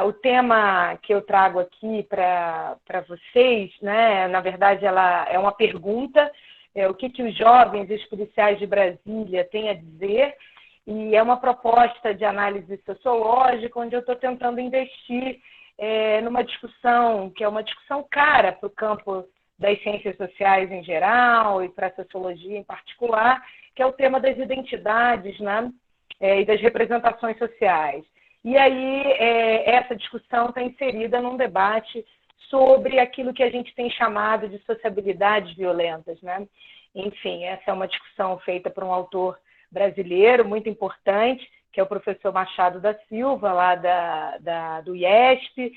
O tema que eu trago aqui para vocês, né, na verdade, ela é uma pergunta, o que os jovens e os policiais de Brasília têm a dizer, e é uma proposta de análise sociológica, onde eu estou tentando investir numa discussão, que é uma discussão cara para o campo das ciências sociais em geral e para a sociologia em particular, que é o tema das identidades, né, e das representações sociais. E aí, essa discussão está inserida num debate sobre aquilo que a gente tem chamado de sociabilidades violentas, né? Enfim, essa é uma discussão feita por um autor brasileiro muito importante, que é o professor Machado da Silva, lá do IESP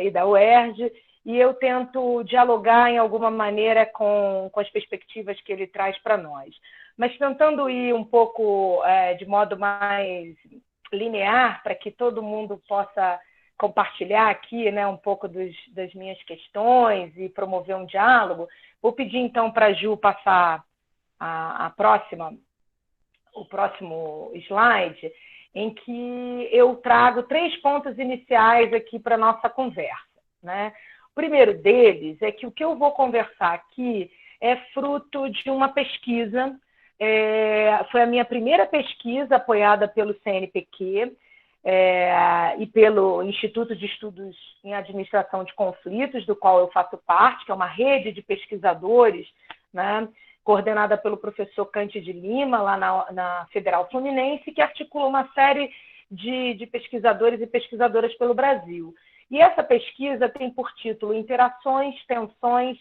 e da UERJ, e eu tento dialogar em alguma maneira com as perspectivas que ele traz para nós. Mas tentando ir um pouco de modo mais linear, para que todo mundo possa compartilhar aqui, né, um pouco das minhas questões e promover um diálogo. Vou pedir, então, para a Ju passar o próximo slide, em que eu trago 3 pontos iniciais aqui para a nossa conversa, né? O primeiro deles é que o que eu vou conversar aqui é fruto de uma pesquisa. Foi a minha primeira pesquisa apoiada pelo CNPq e pelo Instituto de Estudos em Administração de Conflitos, do qual eu faço parte, que é uma rede de pesquisadores, né, coordenada pelo professor Cândido Lima, lá na Federal Fluminense, que articula uma série de pesquisadores e pesquisadoras pelo Brasil. E essa pesquisa tem por título Interações, Tensões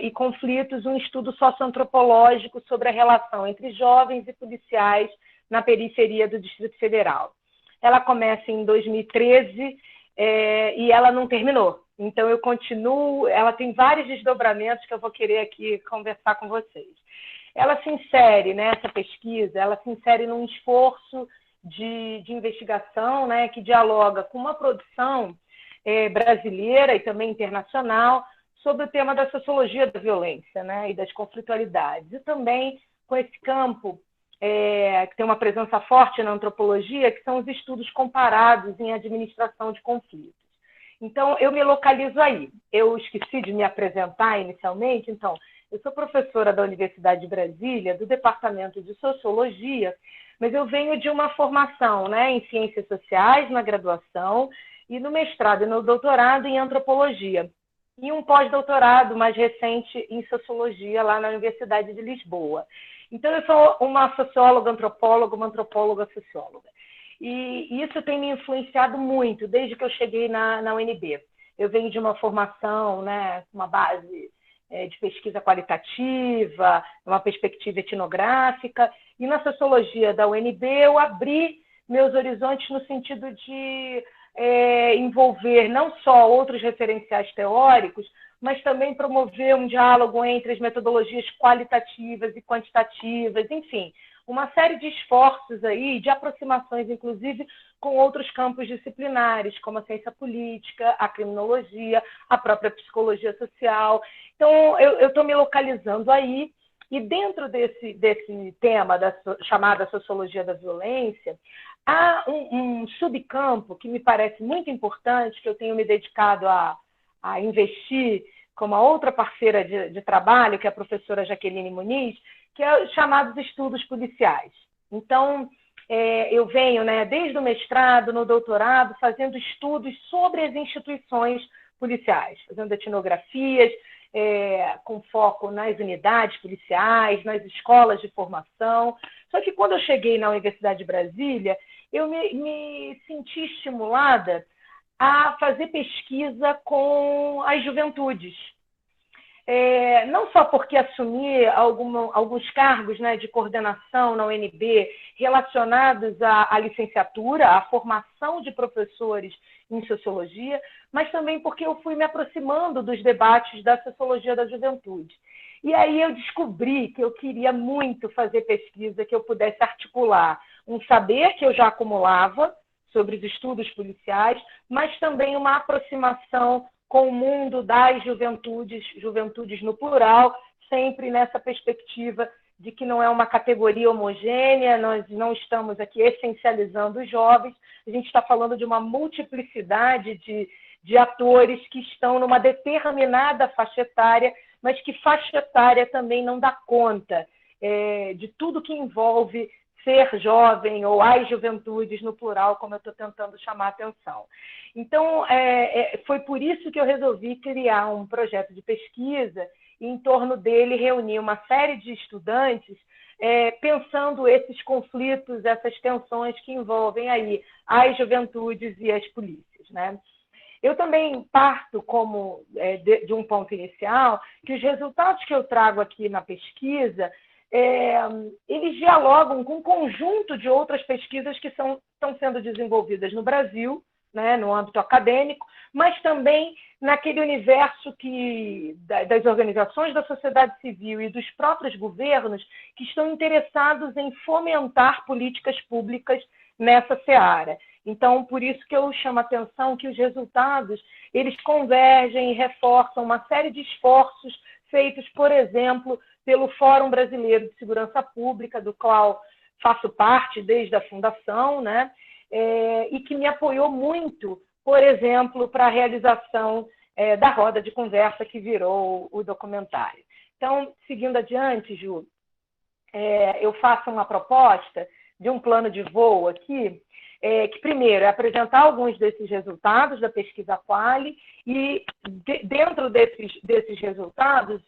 e Conflitos, um estudo socioantropológico sobre a relação entre jovens e policiais na periferia do Distrito Federal. Ela começa em 2013 e ela não terminou. Então, eu continuo, ela tem vários desdobramentos que eu vou querer aqui conversar com vocês. Ela se insere, nessa pesquisa, ela se insere num esforço de investigação, né, que dialoga com uma produção brasileira e também internacional sobre o tema da sociologia da violência, né, e das conflitualidades. E também com esse campo que tem uma presença forte na antropologia, que são os estudos comparados em administração de conflitos. Então, eu me localizo aí. Eu esqueci de me apresentar inicialmente, então, eu sou professora da Universidade de Brasília, do Departamento de Sociologia, mas eu venho de uma formação, né, em Ciências Sociais, na graduação, e no mestrado e no doutorado em Antropologia, e um pós-doutorado mais recente em Sociologia, lá na Universidade de Lisboa. Então, eu sou uma socióloga, antropóloga, uma antropóloga socióloga. E isso tem me influenciado muito, desde que eu cheguei na UNB. Eu venho de uma formação, né, uma base de pesquisa qualitativa, uma perspectiva etnográfica, e na sociologia da UNB eu abri meus horizontes no sentido de envolver não só outros referenciais teóricos, mas também promover um diálogo entre as metodologias qualitativas e quantitativas, enfim, uma série de esforços aí, de aproximações, inclusive, com outros campos disciplinares, como a ciência política, a criminologia, a própria psicologia social. Então, eu estou me localizando aí, e dentro desse tema da chamada sociologia da violência, há um subcampo que me parece muito importante, que eu tenho me dedicado a investir com uma outra parceira de trabalho, que é a professora Jaqueline Muniz, que é chamados estudos policiais. Então, eu venho, né, desde o mestrado, no doutorado, fazendo estudos sobre as instituições policiais, fazendo etnografias, com foco nas unidades policiais, nas escolas de formação. Só que quando eu cheguei na Universidade de Brasília, eu me senti estimulada a fazer pesquisa com as juventudes. Não só porque assumi alguns cargos, né, de coordenação na UNB relacionados à licenciatura, à formação de professores em sociologia, mas também porque eu fui me aproximando dos debates da sociologia da juventude. E aí eu descobri que eu queria muito fazer pesquisa que eu pudesse articular um saber que eu já acumulava sobre os estudos policiais, mas também uma aproximação com o mundo das juventudes no plural, sempre nessa perspectiva de que não é uma categoria homogênea, nós não estamos aqui essencializando os jovens, a gente está falando de uma multiplicidade de atores que estão numa determinada faixa etária, mas que faixa etária também não dá conta de tudo que envolve ser jovem ou as juventudes no plural, como eu estou tentando chamar a atenção. Então, foi por isso que eu resolvi criar um projeto de pesquisa e, em torno dele, reunir uma série de estudantes pensando esses conflitos, essas tensões que envolvem aí as juventudes e as polícias, né? Eu também parto de um ponto inicial que os resultados que eu trago aqui na pesquisa eles dialogam com um conjunto de outras pesquisas que estão sendo desenvolvidas no Brasil, né, no âmbito acadêmico, mas também naquele universo das organizações da sociedade civil e dos próprios governos que estão interessados em fomentar políticas públicas nessa seara. Então, por isso que eu chamo a atenção que os resultados eles convergem e reforçam uma série de esforços feitos, por exemplo, pelo Fórum Brasileiro de Segurança Pública, do qual faço parte desde a fundação, né? E que me apoiou muito, por exemplo, para a realização da roda de conversa que virou o documentário. Então, seguindo adiante, Ju, eu faço uma proposta de um plano de voo aqui, que primeiro é apresentar alguns desses resultados da pesquisa Quali e, dentro desses resultados,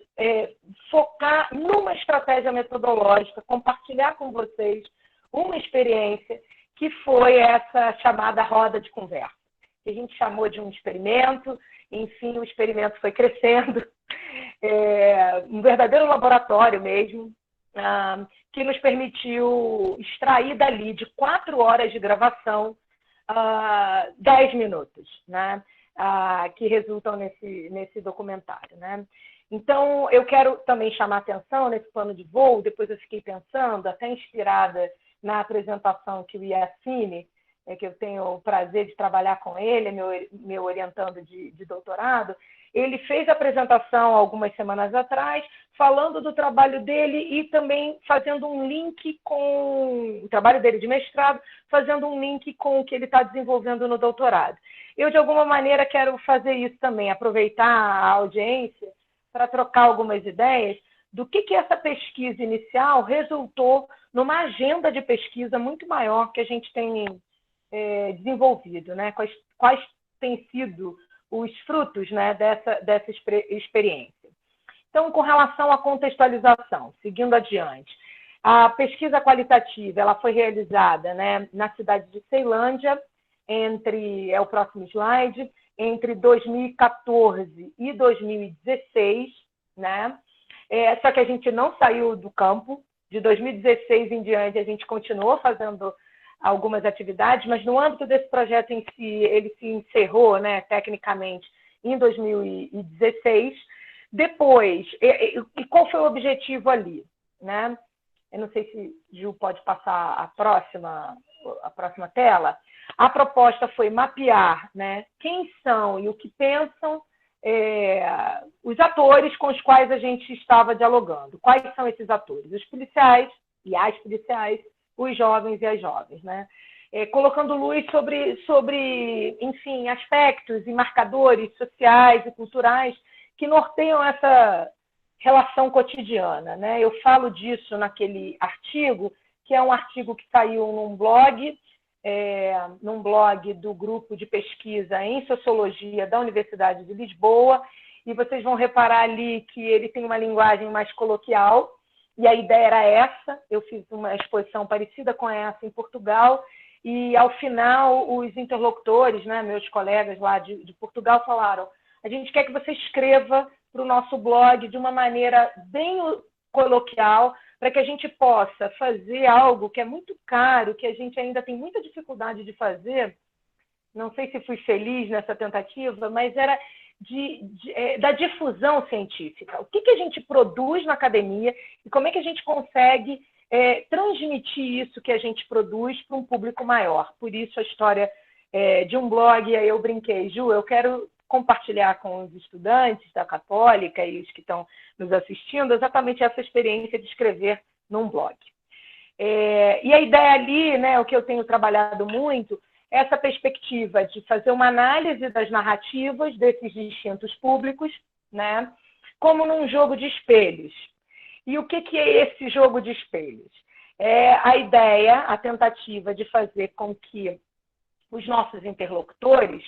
focar numa estratégia metodológica, compartilhar com vocês uma experiência que foi essa chamada roda de conversa, que a gente chamou de um experimento, enfim, o experimento foi crescendo, um verdadeiro laboratório mesmo, que nos permitiu extrair dali, de 4 horas de gravação, 10 minutos, né? Que resultam nesse documentário, né? Então, eu quero também chamar a atenção nesse plano de voo, depois eu fiquei pensando, até inspirada na apresentação que o Yassine, que eu tenho o prazer de trabalhar com ele, é meu orientando de doutorado, ele fez a apresentação algumas semanas atrás, falando do trabalho dele e também fazendo um link com o trabalho dele de mestrado, fazendo um link com o que ele está desenvolvendo no doutorado. Eu, de alguma maneira, quero fazer isso também, aproveitar a audiência para trocar algumas ideias do que essa pesquisa inicial resultou numa agenda de pesquisa muito maior que a gente tem desenvolvido, né? Quais têm sido os frutos, né, dessa experiência. Então, com relação à contextualização, seguindo adiante, a pesquisa qualitativa ela foi realizada, né, na cidade de Ceilândia, é o próximo slide, entre 2014 e 2016, né? Só que a gente não saiu do campo, de 2016 em diante a gente continuou fazendo algumas atividades, mas no âmbito desse projeto em si, ele se encerrou, né, tecnicamente, em 2016. Depois, e qual foi o objetivo ali, né? Eu não sei se Gil pode passar a próxima tela. A proposta foi mapear, né, quem são e o que pensam os atores com os quais a gente estava dialogando. Quais são esses atores? Os policiais e as policiais, os jovens e as jovens, né? Colocando luz sobre, enfim, aspectos e marcadores sociais e culturais que norteiam essa relação cotidiana, né? Eu falo disso naquele artigo, que é um artigo que saiu num blog do grupo de pesquisa em Sociologia da Universidade de Lisboa, e vocês vão reparar ali que ele tem uma linguagem mais coloquial, e a ideia era essa. Eu fiz uma exposição parecida com essa em Portugal, e ao final os interlocutores, né, meus colegas lá de Portugal, falaram: a gente quer que você escreva para o nosso blog de uma maneira bem coloquial, para que a gente possa fazer algo que é muito caro, que a gente ainda tem muita dificuldade de fazer. Não sei se fui feliz nessa tentativa, mas era da difusão científica. O que a gente produz na academia e como é que a gente consegue transmitir isso que a gente produz para um público maior. Por isso a história de um blog, e aí eu brinquei, Ju, eu quero compartilhar com os estudantes da Católica e os que estão nos assistindo exatamente essa experiência de escrever num blog. E a ideia ali, né, o que eu tenho trabalhado muito, é essa perspectiva de fazer uma análise das narrativas desses distintos públicos, né, como num jogo de espelhos. E o que é esse jogo de espelhos? É a ideia, a tentativa de fazer com que os nossos interlocutores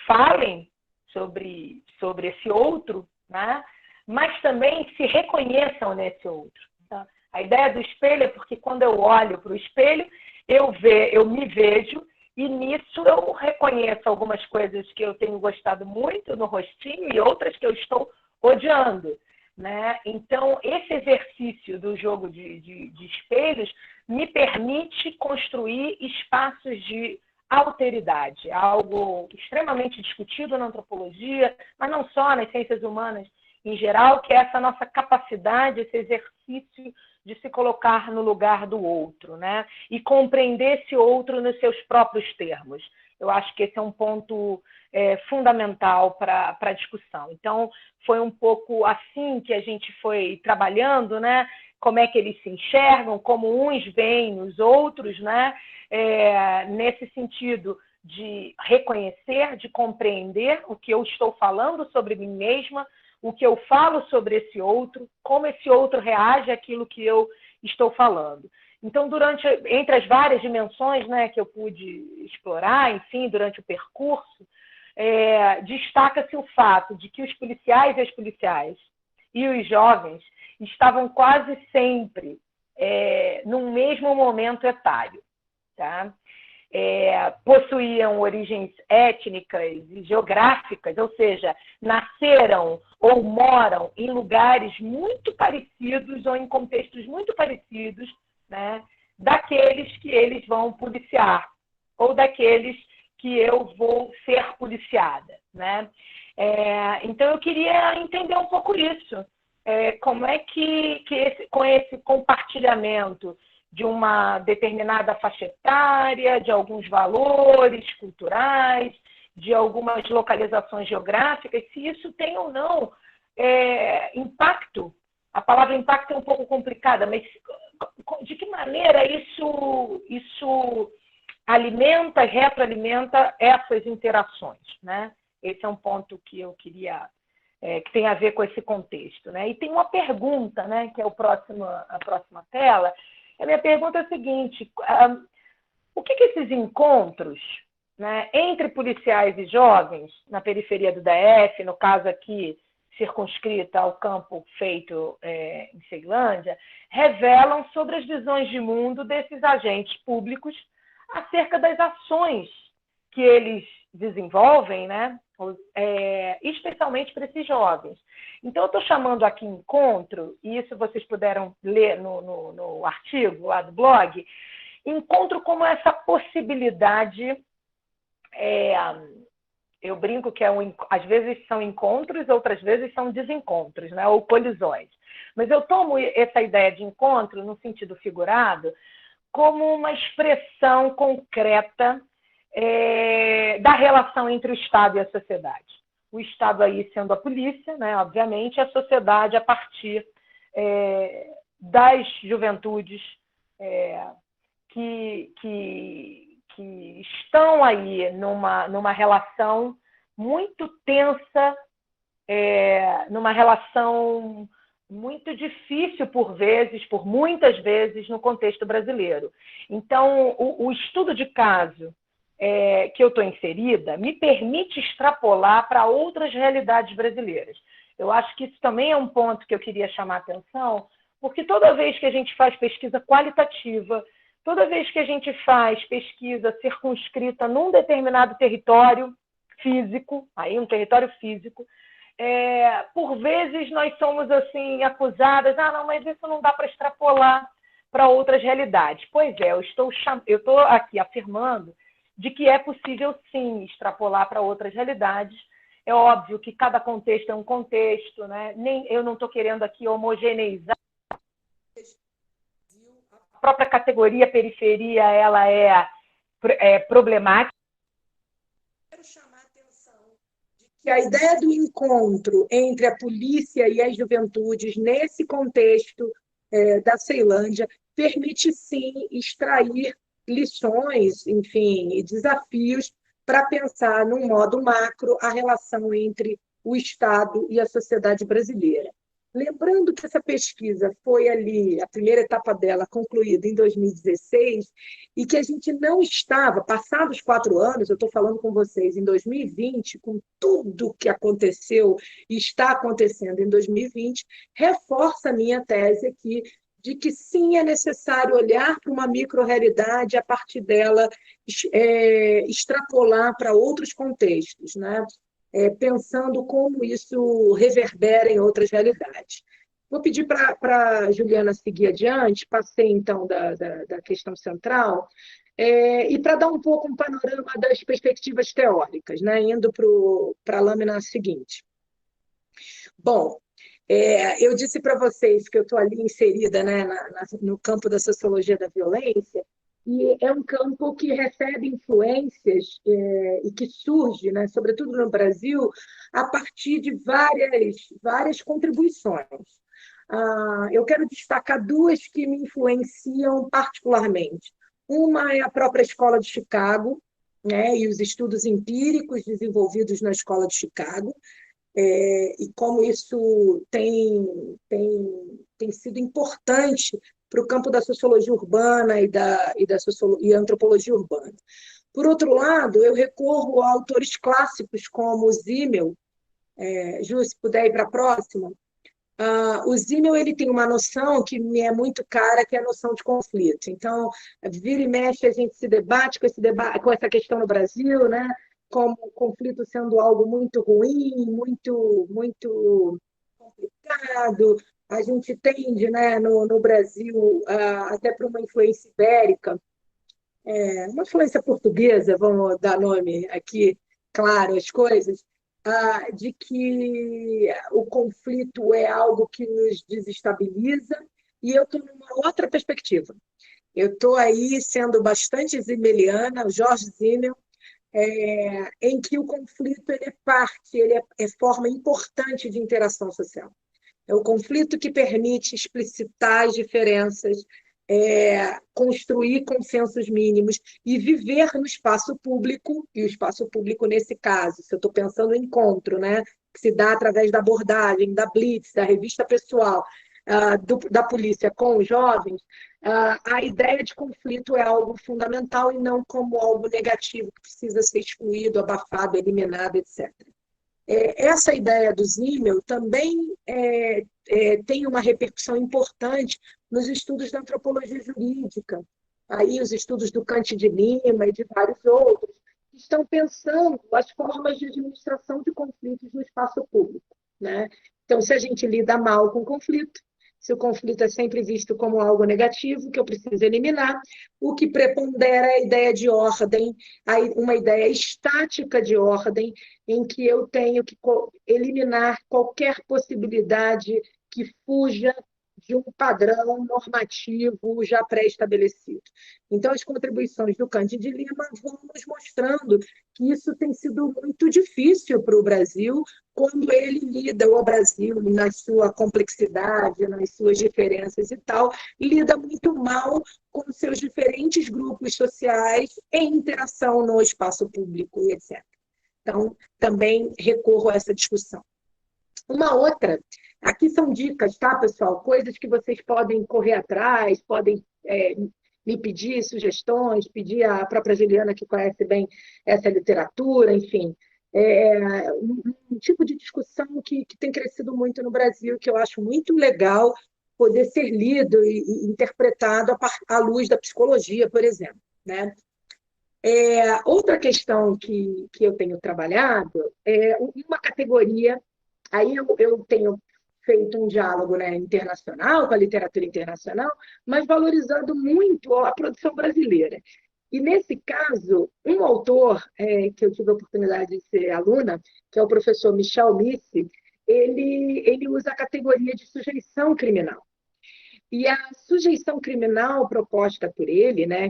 falem sobre esse outro, né? Mas também se reconheçam nesse outro. Tá? A ideia do espelho é porque quando eu olho para o espelho, eu me vejo e nisso eu reconheço algumas coisas que eu tenho gostado muito no rostinho e outras que eu estou odiando. Né? Então, esse exercício do jogo de espelhos me permite construir espaços de alteridade, algo extremamente discutido na antropologia, mas não só, nas ciências humanas em geral, que é essa nossa capacidade, esse exercício de se colocar no lugar do outro, né? E compreender esse outro nos seus próprios termos. Eu acho que esse é um ponto fundamental para a discussão. Então, foi um pouco assim que a gente foi trabalhando, né? Como é que eles se enxergam, como uns veem os outros, né? Nesse sentido de reconhecer, de compreender o que eu estou falando sobre mim mesma, o que eu falo sobre esse outro, como esse outro reage àquilo que eu estou falando. Então, entre as várias dimensões, né, que eu pude explorar, enfim, durante o percurso, destaca-se o fato de que os policiais e as policiais e os jovens estavam quase sempre no mesmo momento etário. Tá? Possuíam origens étnicas e geográficas, ou seja, nasceram ou moram em lugares muito parecidos ou em contextos muito parecidos, né, daqueles que eles vão policiar ou daqueles que eu vou ser policiada. Né? Então, eu queria entender um pouco isso. Como é que com esse compartilhamento de uma determinada faixa etária, de alguns valores culturais, de algumas localizações geográficas, se isso tem ou não impacto. A palavra impacto é um pouco complicada, mas de que maneira isso alimenta e retroalimenta essas interações, né? Esse é um ponto que eu queria, que tem a ver com esse contexto, né? E tem uma pergunta, né, que é a próxima tela. A minha pergunta é a seguinte: o que esses encontros, né, entre policiais e jovens, na periferia do DF, no caso aqui circunscrita ao campo feito em Ceilândia, revelam sobre as visões de mundo desses agentes públicos acerca das ações que eles desenvolvem, né, especialmente para esses jovens. Então, eu estou chamando aqui encontro, e isso vocês puderam ler no artigo lá do blog, encontro como essa possibilidade, eu brinco que às vezes são encontros, outras vezes são desencontros, né, ou colisões. Mas eu tomo essa ideia de encontro, no sentido figurado, como uma expressão concreta da relação entre o Estado e a sociedade. O Estado aí sendo a polícia, né, obviamente, a sociedade a partir das juventudes que estão aí numa relação muito tensa, numa relação muito difícil por muitas vezes, no contexto brasileiro. Então, o estudo de caso que eu estou inserida me permite extrapolar para outras realidades brasileiras. Eu acho que isso também é um ponto que eu queria chamar a atenção, porque toda vez que a gente faz pesquisa qualitativa, toda vez que a gente faz pesquisa circunscrita num determinado território físico, aí um território físico, por vezes nós somos assim acusadas, não, mas isso não dá para extrapolar para outras realidades. Pois eu estou aqui afirmando de que é possível, sim, extrapolar para outras realidades. É óbvio que cada contexto é um contexto, né? Eu não estou querendo aqui homogeneizar. A própria categoria periferia, ela é problemática. Quero chamar a atenção de que a ideia do encontro entre a polícia e as juventudes nesse contexto da Ceilândia permite, sim, extrair lições, enfim, e desafios para pensar, num modo macro, a relação entre o Estado e a sociedade brasileira. Lembrando que essa pesquisa foi ali, a primeira etapa dela concluída em 2016, e que a gente não estava, passados 4 anos, eu estou falando com vocês, em 2020, com tudo que aconteceu e está acontecendo em 2020, reforça a minha tese aqui de que sim é necessário olhar para uma micro-realidade e, a partir dela, extrapolar para outros contextos, né? Pensando como isso reverbera em outras realidades. Vou pedir para a Juliana seguir adiante, passei então da questão central, e para dar um pouco um panorama das perspectivas teóricas, né? Indo para a lâmina seguinte. Bom, eu disse para vocês que eu estou ali inserida, né, no campo da sociologia da violência, e é um campo que recebe influências e que surge, né, sobretudo no Brasil, a partir de várias contribuições. Eu quero destacar duas que me influenciam particularmente. Uma é a própria Escola de Chicago, né, e os estudos empíricos desenvolvidos na Escola de Chicago, e como isso tem sido importante para o campo da sociologia urbana e antropologia urbana. Por outro lado, eu recorro a autores clássicos como Zimmel. Ju, se puder ir para a próxima. O Zimmel ele tem uma noção que me é muito cara, que é a noção de conflito. Então, vira e mexe, a gente se debate com essa questão no Brasil, né? Como o conflito sendo algo muito ruim, muito complicado. A gente tende, né, no Brasil, até por uma influência ibérica, uma influência portuguesa, vamos dar nome aqui, claro, às coisas, de que o conflito é algo que nos desestabiliza, e eu estou numa outra perspectiva. Eu estou aí sendo bastante zimmeliana, o Jorge Zimmel, em que o conflito ele é parte, ele é forma importante de interação social. É o conflito que permite explicitar as diferenças, construir consensos mínimos e viver no espaço público, e o espaço público, nesse caso, se eu estou pensando em encontro, né, que se dá através da abordagem, da blitz, da revista pessoal, da polícia com os jovens, a ideia de conflito é algo fundamental e não como algo negativo que precisa ser excluído, abafado, eliminado, etc. Essa ideia do Zimmel também tem uma repercussão importante nos estudos da antropologia jurídica, aí os estudos do Kant de Lima e de vários outros, que estão pensando as formas de administração de conflitos no espaço público, né? Então, se a gente lida mal com o conflito, se o conflito é sempre visto como algo negativo, que eu preciso eliminar, o que prepondera é a ideia de ordem, uma ideia estática de ordem, em que eu tenho que eliminar qualquer possibilidade que fuja de um padrão normativo já pré-estabelecido. Então, as contribuições do Cândido de Lima vão nos mostrando que isso tem sido muito difícil para o Brasil, quando ele lida, o Brasil, na sua complexidade, nas suas diferenças e tal, lida muito mal com seus diferentes grupos sociais em interação no espaço público e etc. Então, também recorro a essa discussão. Uma outra, aqui são dicas, tá, pessoal? Coisas que vocês podem correr atrás, podem me pedir sugestões, pedir à própria Juliana, que conhece bem essa literatura, enfim. Um tipo de discussão que tem crescido muito no Brasil, que eu acho muito legal poder ser lido e interpretado à luz da psicologia, por exemplo, né? Outra questão que eu tenho trabalhado é uma categoria. Aí eu tenho feito um diálogo, né, internacional, com a literatura internacional, mas valorizando muito a produção brasileira. E, nesse caso, um autor que eu tive a oportunidade de ser aluna, que é o professor Michel Lisse, ele usa a categoria de sujeição criminal. E a sujeição criminal proposta por ele, né,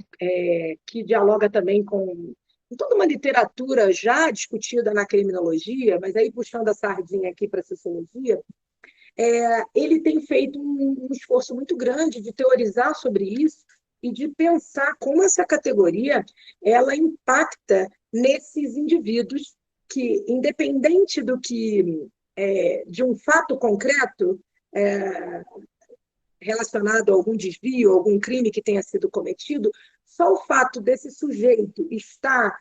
que dialoga também com toda uma literatura já discutida na criminologia, mas aí puxando a sardinha aqui para a sociologia, ele tem feito um esforço muito grande de teorizar sobre isso e de pensar como essa categoria ela impacta nesses indivíduos que, independente do que de um fato concreto relacionado a algum desvio, algum crime que tenha sido cometido, só o fato desse sujeito estar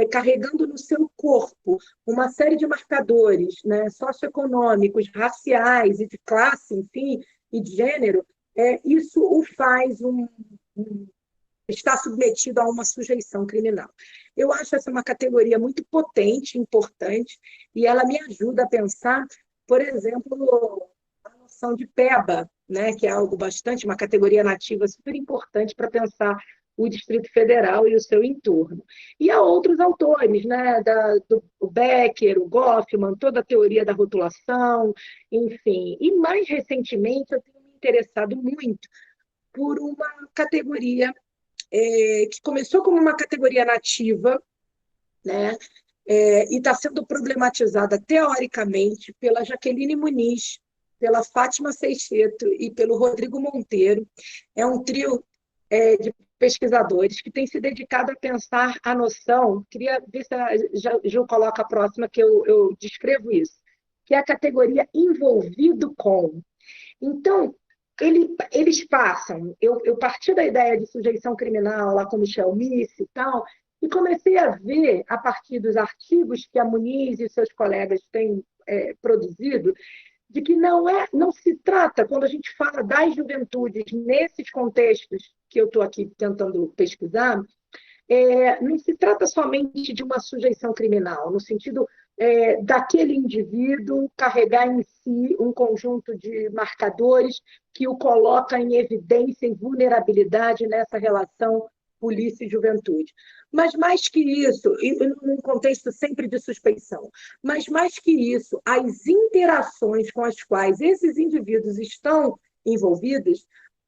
carregando no seu corpo uma série de marcadores, né, socioeconômicos, raciais e de classe, enfim, e de gênero, isso o faz está submetido a uma sujeição criminal. Eu acho essa uma categoria muito potente, importante, e ela me ajuda a pensar, por exemplo, a noção de PEBA, né, que é algo bastante, uma categoria nativa super importante para pensar o Distrito Federal e o seu entorno. E há outros autores, né, o Becker, o Goffman, toda a teoria da rotulação, enfim. E mais recentemente eu tenho me interessado muito por uma categoria que começou como uma categoria nativa, né, e está sendo problematizada teoricamente pela Jaqueline Muniz, pela Fátima Seixeto e pelo Rodrigo Monteiro. É um trio de pesquisadores que tem se dedicado a pensar a noção, queria ver se a Ju coloca a próxima, que eu descrevo isso, que é a categoria envolvido com. Então, eles passam, eu parti da ideia de sujeição criminal lá com Michel Miss e tal, e comecei a ver, a partir dos artigos que a Muniz e seus colegas têm produzido, de que não se trata, quando a gente fala das juventudes, nesses contextos que eu estou aqui tentando pesquisar, não se trata somente de uma sujeição criminal, no sentido daquele indivíduo carregar em si um conjunto de marcadores que o coloca em evidência e vulnerabilidade nessa relação polícia e juventude. Mas mais que isso, e num contexto sempre de suspeição, mas mais que isso, as interações com as quais esses indivíduos estão envolvidos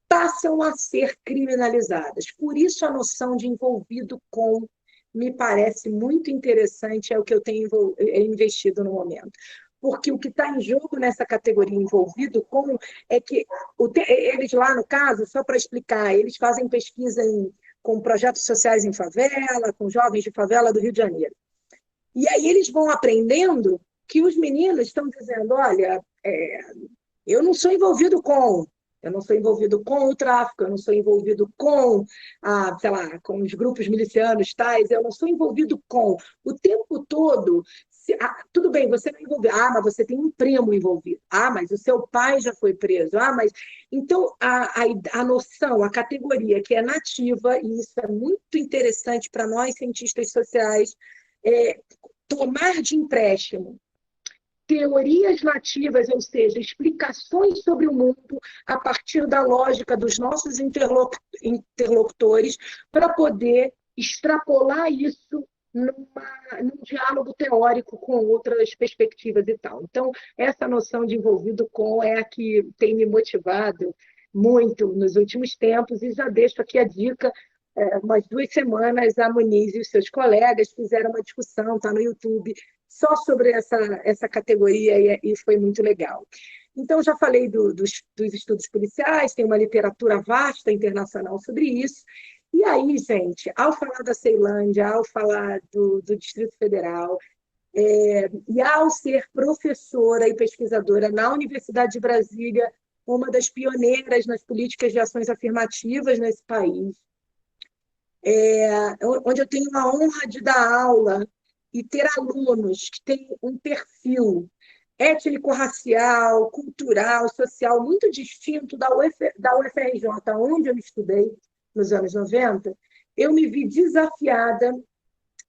passam a ser criminalizadas. Por isso a noção de envolvido com me parece muito interessante, é o que eu tenho investido no momento. Porque o que está em jogo nessa categoria envolvido com é que eles lá, no caso, só para explicar, eles fazem pesquisa com projetos sociais em favela, com jovens de favela do Rio de Janeiro. E aí eles vão aprendendo que os meninos estão dizendo, olha, eu não sou envolvido com, eu não sou envolvido com o tráfico, eu não sou envolvido com, sei lá, com os grupos milicianos tais, eu não sou envolvido com. O tempo todo, tudo bem, você não é envolvido. Mas você tem um primo envolvido. Mas o seu pai já foi preso. Mas... Então, a noção, a categoria que é nativa, e isso é muito interessante para nós, cientistas sociais, tomar de empréstimo teorias nativas, ou seja, explicações sobre o mundo a partir da lógica dos nossos interlocutores, para poder extrapolar isso num diálogo teórico com outras perspectivas e tal. Então, essa noção de envolvido com é a que tem me motivado muito nos últimos tempos, e já deixo aqui a dica. Umas 2 semanas, a Muniz e os seus colegas fizeram uma discussão, está no YouTube, só sobre essa categoria, e foi muito legal. Então, já falei dos estudos policiais, tem uma literatura vasta internacional sobre isso. E aí, gente, ao falar da Ceilândia, ao falar do Distrito Federal, e ao ser professora e pesquisadora na Universidade de Brasília, uma das pioneiras nas políticas de ações afirmativas nesse país, onde eu tenho a honra de dar aula e ter alunos que têm um perfil étnico-racial, cultural, social muito distinto da UFRJ, onde eu estudei nos anos 90, eu me vi desafiada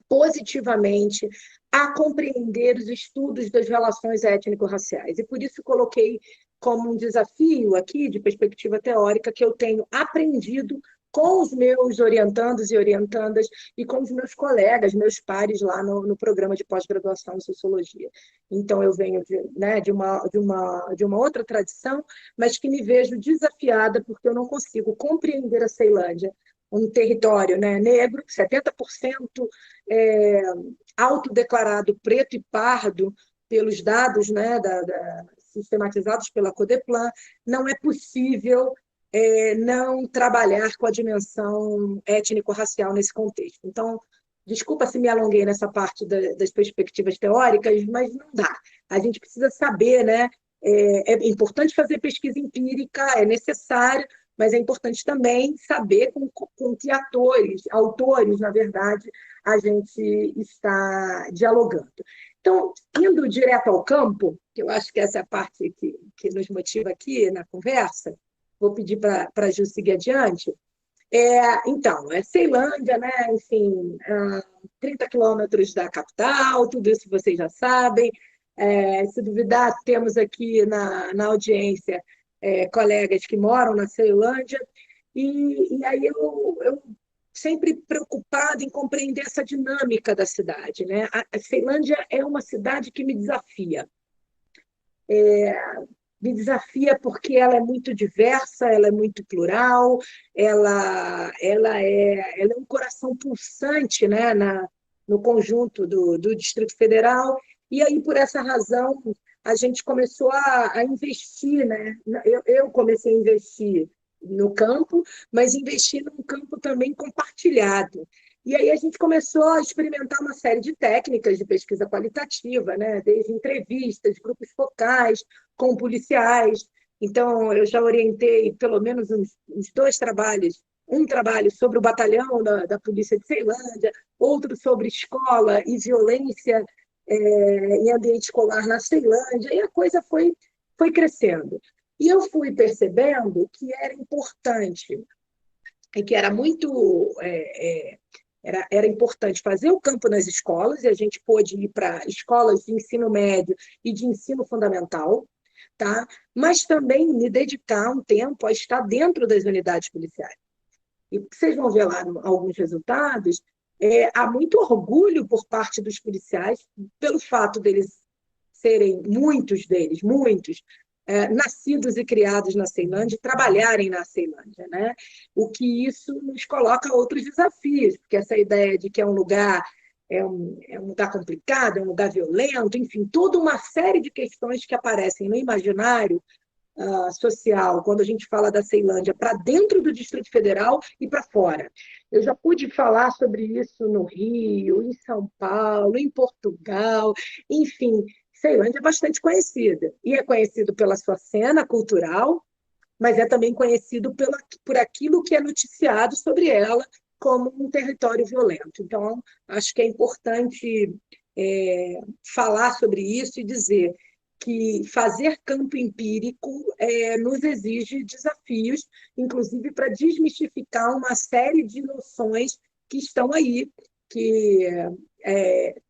positivamente a compreender os estudos das relações étnico-raciais. E por isso coloquei como um desafio aqui, de perspectiva teórica, que eu tenho aprendido com os meus orientandos e orientandas e com os meus colegas, meus pares lá no programa de pós-graduação em Sociologia. Então, eu venho de uma outra tradição, mas que me vejo desafiada porque eu não consigo compreender a Ceilândia, um território, né, negro, 70% autodeclarado preto e pardo, pelos dados, né, sistematizados pela Codeplan, não é possível não trabalhar com a dimensão étnico-racial nesse contexto. Então, desculpa se me alonguei nessa parte das perspectivas teóricas, mas não dá. A gente precisa saber, né? É importante fazer pesquisa empírica, é necessário, mas é importante também saber com que autores, na verdade, a gente está dialogando. Então, indo direto ao campo, que eu acho que essa é a parte que nos motiva aqui na conversa, vou pedir para a Ju seguir adiante. Então, Ceilândia, né? Enfim, 30 quilômetros da capital, tudo isso vocês já sabem. Se duvidar, temos aqui na audiência colegas que moram na Ceilândia, e aí eu sempre preocupada em compreender essa dinâmica da cidade, né? A Ceilândia é uma cidade que me desafia. Me desafia porque ela é muito diversa, ela é muito plural, ela é um coração pulsante, né, no conjunto do Distrito Federal, e aí, por essa razão, a gente começou a investir, né? Eu comecei a investir no campo, mas investir num campo também compartilhado. E aí a gente começou a experimentar uma série de técnicas de pesquisa qualitativa, né? Desde entrevistas, grupos focais, com policiais. Então, eu já orientei pelo menos uns 2 trabalhos, um trabalho sobre o batalhão da Polícia de Ceilândia, outro sobre escola e violência em ambiente escolar na Ceilândia, e a coisa foi crescendo. E eu fui percebendo que era importante, e que era muito... Era importante fazer o campo nas escolas, e a gente pôde ir para escolas de ensino médio e de ensino fundamental, tá? Mas também me dedicar um tempo a estar dentro das unidades policiais. E vocês vão ver lá alguns resultados, há muito orgulho por parte dos policiais pelo fato deles serem, muitos deles, nascidos e criados na Ceilândia, e trabalharem na Ceilândia, né? O que isso nos coloca outros desafios, porque essa ideia de que é um lugar complicado, é um lugar violento, enfim, toda uma série de questões que aparecem no imaginário social, quando a gente fala da Ceilândia, para dentro do Distrito Federal e para fora. Eu já pude falar sobre isso no Rio, em São Paulo, em Portugal, enfim, Ceilândia é bastante conhecida, e é conhecido pela sua cena cultural, mas é também conhecido por aquilo que é noticiado sobre ela como um território violento. Então, acho que é importante falar sobre isso e dizer que fazer campo empírico nos exige desafios, inclusive para desmistificar uma série de noções que estão aí, que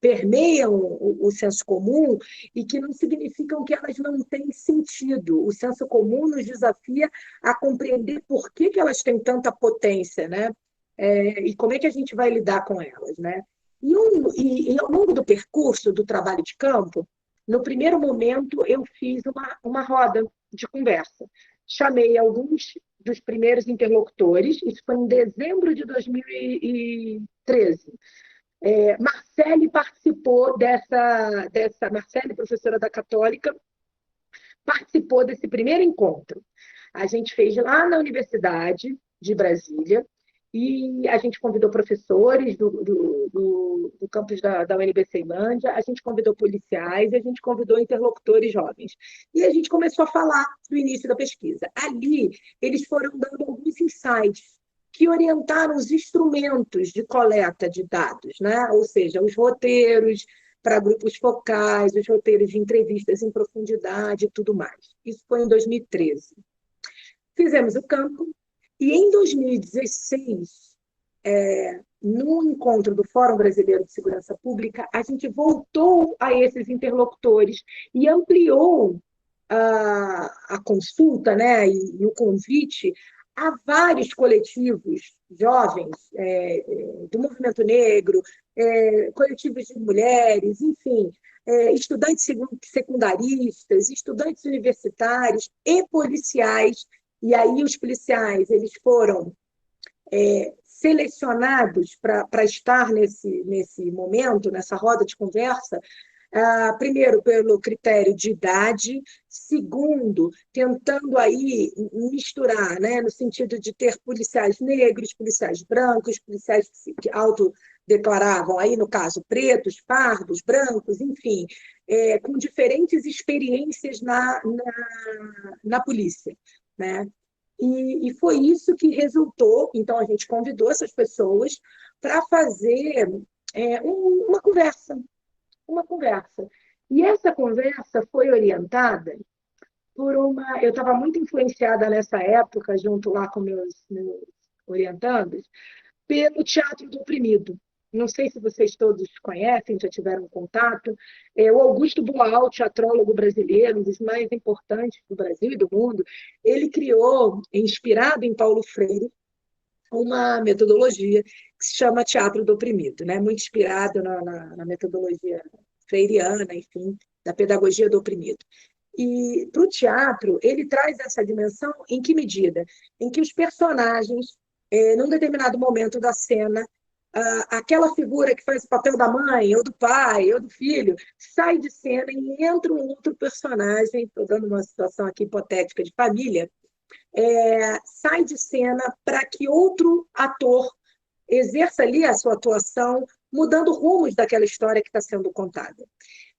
permeiam o senso comum e que não significam que elas não têm sentido. O senso comum nos desafia a compreender por que elas têm tanta potência, né? E como é que a gente vai lidar com elas, né? E ao longo do percurso do trabalho de campo, no primeiro momento, eu fiz uma roda de conversa. Chamei alguns dos primeiros interlocutores, isso foi em dezembro de 2013. Marcele participou Marcele, professora da Católica, participou desse primeiro encontro. A gente fez lá na Universidade de Brasília, e a gente convidou professores do campus da UNB Ceilândia, a gente convidou policiais, a gente convidou interlocutores jovens. E a gente começou a falar do início da pesquisa. Ali, eles foram dando alguns insights que orientaram os instrumentos de coleta de dados, né? Ou seja, os roteiros para grupos focais, os roteiros de entrevistas em profundidade e tudo mais. Isso foi em 2013. Fizemos o campo, e em 2016, no encontro do Fórum Brasileiro de Segurança Pública, a gente voltou a esses interlocutores e ampliou a consulta, né, e o convite a vários coletivos jovens do movimento negro, coletivos de mulheres, enfim, estudantes secundaristas, estudantes universitários e policiais. E aí os policiais eles foram selecionados para estar nesse momento, nessa roda de conversa, Primeiro, pelo critério de idade, segundo, tentando aí misturar, né, no sentido de ter policiais negros, policiais brancos, policiais que autodeclaravam, aí no caso, pretos, pardos, brancos, enfim, com diferentes experiências na polícia, né? E foi isso que resultou, então a gente convidou essas pessoas para fazer uma conversa. E essa conversa foi orientada por uma. Eu estava muito influenciada nessa época, junto lá com meus orientandos, pelo Teatro do Oprimido. Não sei se vocês todos conhecem, já tiveram contato. O Augusto Boal, teatrólogo brasileiro, um dos mais importantes do Brasil e do mundo, ele criou, inspirado em Paulo Freire, uma metodologia que se chama Teatro do Oprimido, né? Muito inspirado na metodologia freiriana, enfim, da pedagogia do oprimido. E para o teatro, ele traz essa dimensão em que medida? Em que os personagens, num determinado momento da cena, aquela figura que faz o papel da mãe, ou do pai, ou do filho, sai de cena e entra um outro personagem, estou dando uma situação aqui hipotética de família, sai de cena para que outro ator exerça ali a sua atuação, mudando rumos daquela história que está sendo contada.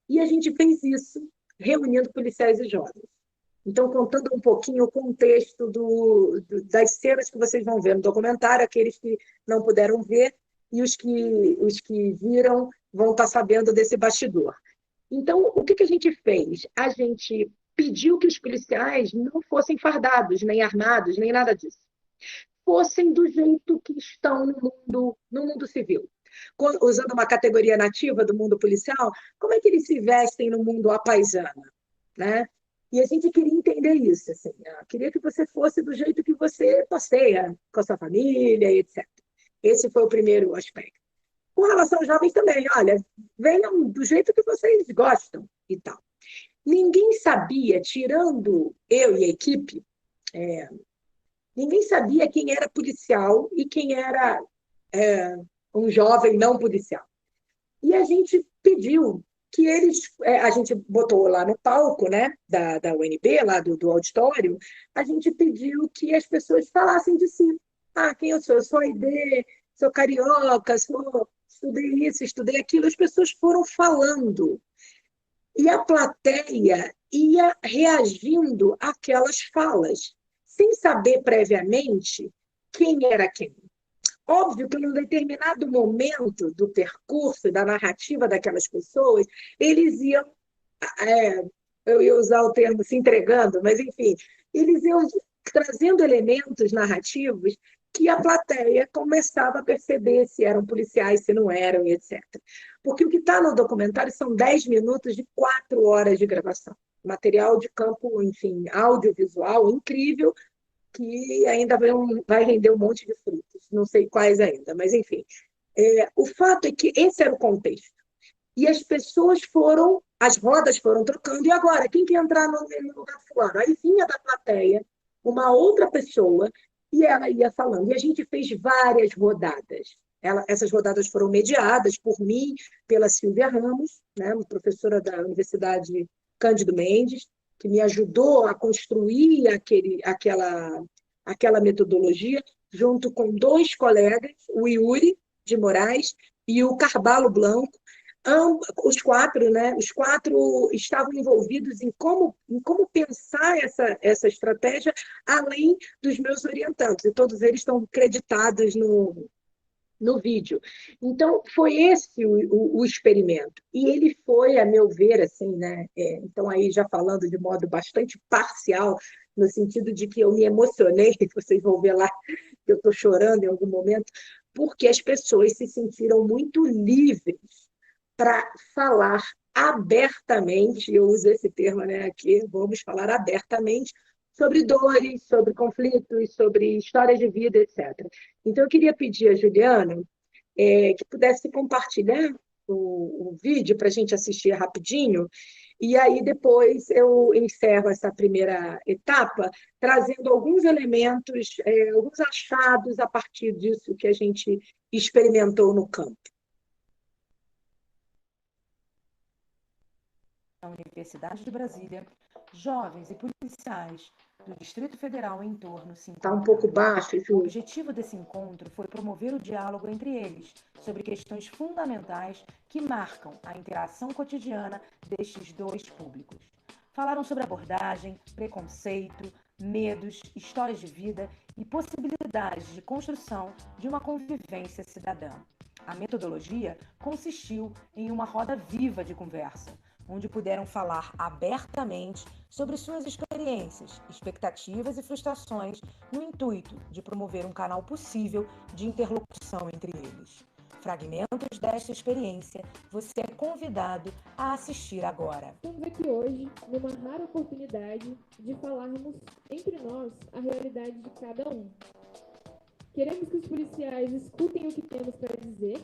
E a gente fez isso reunindo policiais e jovens. Então, contando um pouquinho o contexto das cenas que vocês vão ver no documentário, aqueles que não puderam ver, e os que viram vão estar sabendo desse bastidor. Então, o que a gente fez? A gente pediu que os policiais não fossem fardados, nem armados, nem nada disso. Fossem do jeito que estão no mundo civil. Usando uma categoria nativa do mundo policial, como é que eles se vestem no mundo à paisana, né? E a gente queria entender isso, assim, queria que você fosse do jeito que você passeia com a sua família, etc. Esse foi o primeiro aspecto. Com relação aos jovens também, olha, venham do jeito que vocês gostam e tal. Ninguém sabia, tirando eu e a equipe, ninguém sabia quem era policial e quem era um jovem não policial. E a gente pediu que a gente botou lá no palco, né, da UNB, lá do auditório, a gente pediu que as pessoas falassem de si. Quem eu sou? Eu sou ID, sou carioca, estudei isso, estudei aquilo. As pessoas foram falando. E a plateia ia reagindo àquelas falas, sem saber previamente quem era quem. Óbvio que em um determinado momento do percurso, da narrativa daquelas pessoas, eles iam, eu ia usar o termo se entregando, mas enfim, eles iam trazendo elementos narrativos que a plateia começava a perceber se eram policiais, se não eram, etc. Porque o que está no documentário são 10 minutos de 4 horas de gravação. Material de campo, enfim, audiovisual incrível, que ainda vai render um monte de frutos. Não sei quais ainda, mas enfim. O fato é que esse era o contexto. E as rodas foram trocando, e agora, quem quer entrar no lugar fulano? Aí vinha da plateia uma outra pessoa e ela ia falando. E a gente fez várias rodadas. Essas rodadas foram mediadas por mim, pela Silvia Ramos, né, uma professora da Universidade Cândido Mendes, que me ajudou a construir aquela metodologia, junto com 2 colegas, o Yuri de Moraes e o Carvalho Blanco. Os 4, né? Os 4 estavam envolvidos em como pensar essa estratégia, além dos meus orientantes, e todos eles estão creditados no vídeo. Então, foi esse o experimento. E ele foi, a meu ver, assim, né? Então, aí já falando de modo bastante parcial, no sentido de que eu me emocionei, vocês vão ver lá que eu estou chorando em algum momento, porque as pessoas se sentiram muito livres para falar abertamente, eu uso esse termo, né, aqui, vamos falar abertamente, sobre dores, sobre conflitos, sobre histórias de vida, etc. Então, eu queria pedir a Juliana que pudesse compartilhar o vídeo para a gente assistir rapidinho, e aí depois eu encerro essa primeira etapa, trazendo alguns elementos, alguns achados a partir disso que a gente experimentou no campo. na Universidade de Brasília, jovens e policiais do Distrito Federal e entorno se Está um encontraram. pouco baixo, O Ju. objetivo desse encontro foi promover o diálogo entre eles sobre questões fundamentais que marcam a interação cotidiana destes dois públicos. Falaram sobre abordagem, preconceito, medos, histórias de vida e possibilidades de construção de uma convivência cidadã. A metodologia consistiu em uma roda viva de conversa, onde puderam falar abertamente sobre suas experiências, expectativas e frustrações, no intuito de promover um canal possível de interlocução entre eles. Fragmentos desta experiência você é convidado a assistir agora. Estamos aqui hoje numa rara oportunidade de falarmos entre nós a realidade de cada um. Queremos que os policiais escutem o que temos para dizer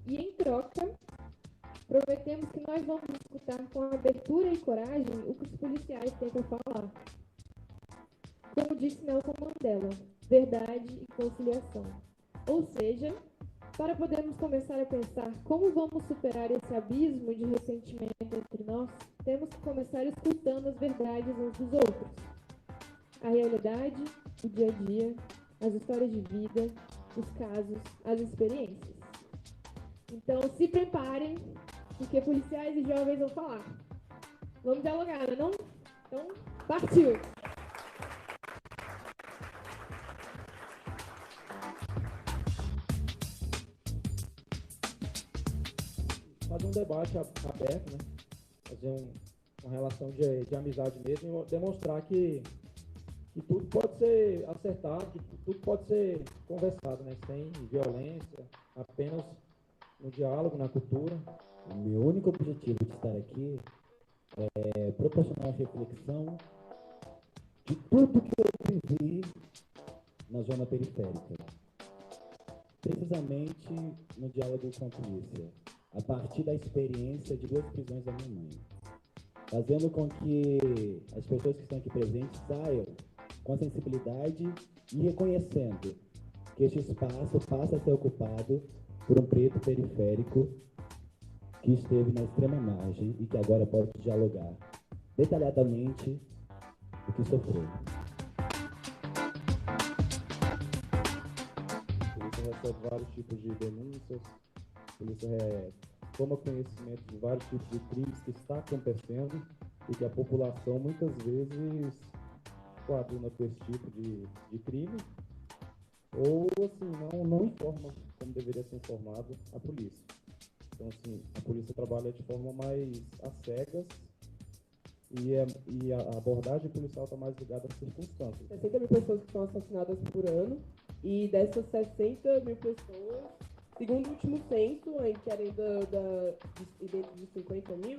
e, em troca, prometemos que nós vamos escutar com abertura e coragem o que os policiais têm para falar. Como disse Nelson Mandela, verdade e conciliação. Ou seja, para podermos começar a pensar como vamos superar esse abismo de ressentimento entre nós, temos que começar escutando as verdades uns dos outros. A realidade, o dia a dia, as histórias de vida, os casos, as experiências. Então, se preparem, porque policiais e jovens vão falar. Vamos dialogar, não? Então, partiu! Fazer um debate aberto, né? Fazer uma relação de amizade mesmo e demonstrar que tudo pode ser acertado, que tudo pode ser conversado, né? Sem violência, apenas no diálogo, na cultura. O meu único objetivo de estar aqui é proporcionar reflexão de tudo que eu vivi na zona periférica, precisamente no diálogo com a polícia, a partir da experiência de 2 prisões da minha mãe, fazendo com que as pessoas que estão aqui presentes saiam com a sensibilidade e reconhecendo que este espaço passa a ser ocupado por um preto periférico que esteve na extrema margem e que agora pode dialogar detalhadamente o que sofreu. A polícia recebe vários tipos de denúncias, a polícia toma conhecimento de vários tipos de crimes que está acontecendo e que a população muitas vezes coaduna com esse tipo de crime ou assim, não informa como deveria ser informado a polícia. Então, assim, a polícia trabalha de forma mais às cegas e a abordagem policial está mais ligada às circunstâncias. 60 mil pessoas que são assassinadas por ano, e dessas 60 mil pessoas, segundo o último censo, que era dentro de 50 mil,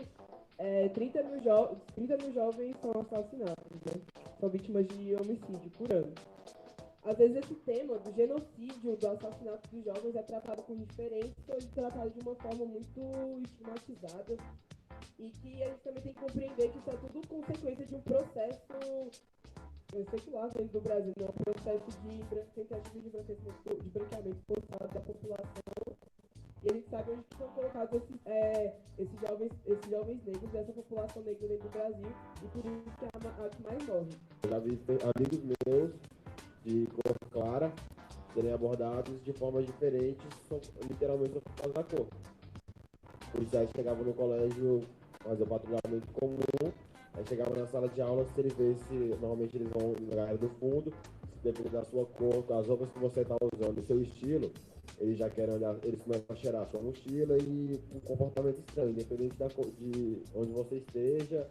30 mil jovens são assassinados, né? São vítimas de homicídio por ano. Às vezes esse tema do genocídio, do assassinato dos jovens é tratado com indiferença ou é tratado de uma forma muito estigmatizada e que a gente também tem que compreender que isso é tudo consequência de um processo secular dentro do Brasil, né? Um processo de tentativa de branqueamento forçado da população, e a gente sabe onde são colocados esses jovens negros, essa população negra dentro do Brasil, e por isso que é a que mais morre. Eu já vi amigos meus de cor clara serem abordados de formas diferentes, literalmente só por causa da cor. Os policiais chegavam no colégio, fazer o patrulhamento comum, aí chegavam na sala de aula, se ele vesse, normalmente eles vão na área do fundo, se depender da sua cor, as roupas que você está usando, o seu estilo, eles já querem olhar, eles começam a cheirar a sua mochila e um comportamento estranho, independente de onde você esteja,